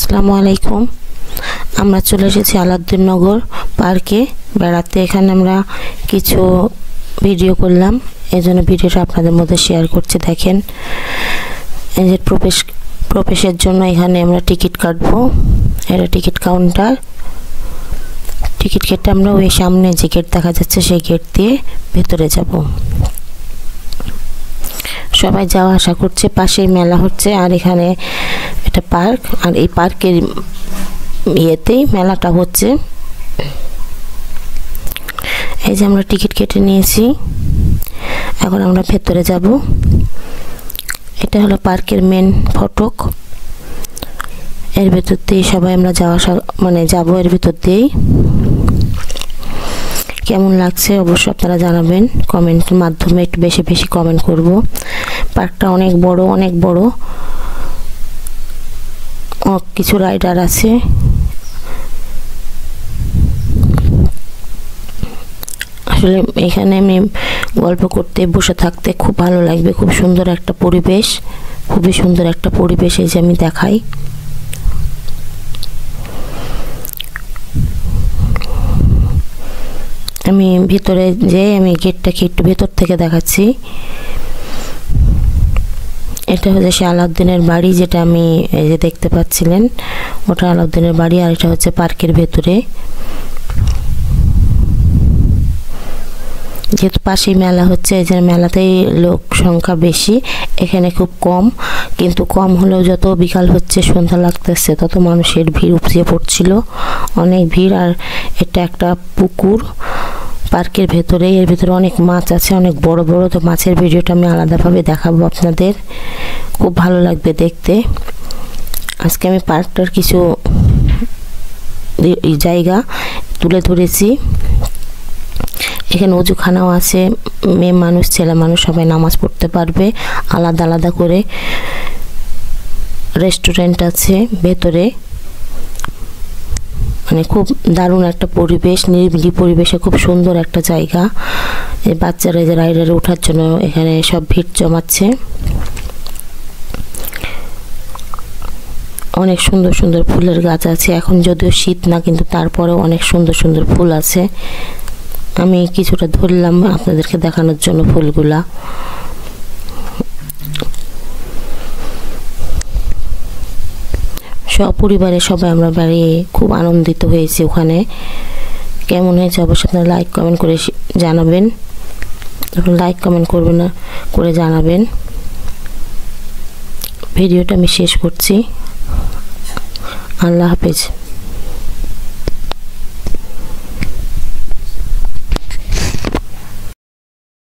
আসসালামু আলাইকুম। আমরা চলে এসেছি আলাউদ্দিননগর পার্কে বেড়াতে। এখানে আমরা কিছু ভিডিও করলাম, এই জন্য ভিডিওটা আপনাদের মধ্যে শেয়ার করছি। দেখেন, এই যে প্রবেশের জন্য এখানে আমরা টিকিট কাটবো। এটা টিকিট কাউন্টার। টিকিট কেটে আমরা ওই সামনে যে গেট দেখা যাচ্ছে সেই গেট দিয়ে ভেতরে যাব। সবাই যাওয়া আসা করছে, পাশেই মেলা হচ্ছে। আর এখানে এটা পার্ক, আর এই পার্কের ইয়েতেই মেলাটা হচ্ছে। এই যে আমরা টিকিট কেটে নিয়েছি, এখন আমরা ভেতরে যাব। এটা হলো পার্কের মেন ফটক। এর ভেতর দিয়ে সবাই আমরা যাওয়া যাব এর ভেতর দিয়েই। কেমন লাগছে অবশ্যই আপনারা জানাবেন কমেন্টের মাধ্যমে, একটু বেশি বেশি কমেন্ট করব। পার্কটা অনেক বড়, অনেক বড়। কিছু রাইডার আছে। আসলে এখানে আমি গল্প করতে, বসে থাকতে খুব ভালো লাগবে। খুব সুন্দর একটা পরিবেশ, খুবই সুন্দর একটা পরিবেশ। এই যে আমি দেখাই, আমি ভিতরে যেয়ে আমি গেটটাকে একটু ভেতর থেকে দেখাচ্ছি। এটা হচ্ছে সে আলাউদ্দিনের বাড়ি, যেটা আমি এই যে দেখতে পাচ্ছিলেন, ওটা আলাউদ্দিনের বাড়ি। আর এটা হচ্ছে পার্কের ভেতরে। যেহেতু পাশেই মেলা হচ্ছে, এই যে মেলাতেই লোক সংখ্যা বেশি, এখানে খুব কম। কিন্তু কম হলেও যত বিকাল হচ্ছে, সন্ধ্যা লাগতেছে, তত মানুষের ভিড় উপচে পড়ছিল, অনেক ভিড়। আর এটা একটা পুকুর পার্কের ভেতরে। এর ভেতরে অনেক মাছ আছে, অনেক বড় বড়। তো মাছের ভিডিওটা আমি আলাদাভাবে দেখাবো আপনাদের, খুব ভালো লাগবে দেখতে। আজকে আমি পার্কটার কিছু জায়গা তুলে ধরেছি। এখানে অজুখানাও আছে, মেয়ে মানুষ ছেলে মানুষ সবাই নামাজ পড়তে পারবে। আলাদা আলাদা করে রেস্টুরেন্ট আছে ভেতরে। মানে খুব দারুণ একটা পরিবেশ, নিরিবিলি পরিবেশে খুব সুন্দর একটা জায়গা। এই বাচ্চারা যে রাইডারে ওঠার জন্য এখানে সব ভিড় জমাচ্ছে। অনেক সুন্দর সুন্দর ফুলের গাছ আছে। এখন যদিও শীত না, কিন্তু তারপরেও অনেক সুন্দর সুন্দর ফুল আছে। আমি কিছুটা ধরলাম আপনাদেরকে দেখানোর জন্য ফুলগুলা। সপরিবারে সবাই আমরা বেরিয়ে খুব আনন্দিত হয়েছি ওখানে। কেমন হয়েছে অবশ্যই আপনারা লাইক কমেন্ট করে জানাবেন। লাইক কমেন্ট করবেন না করে জানাবেন। ভিডিওটা আমি শেষ করছি। আল্লাহ হাফেজ।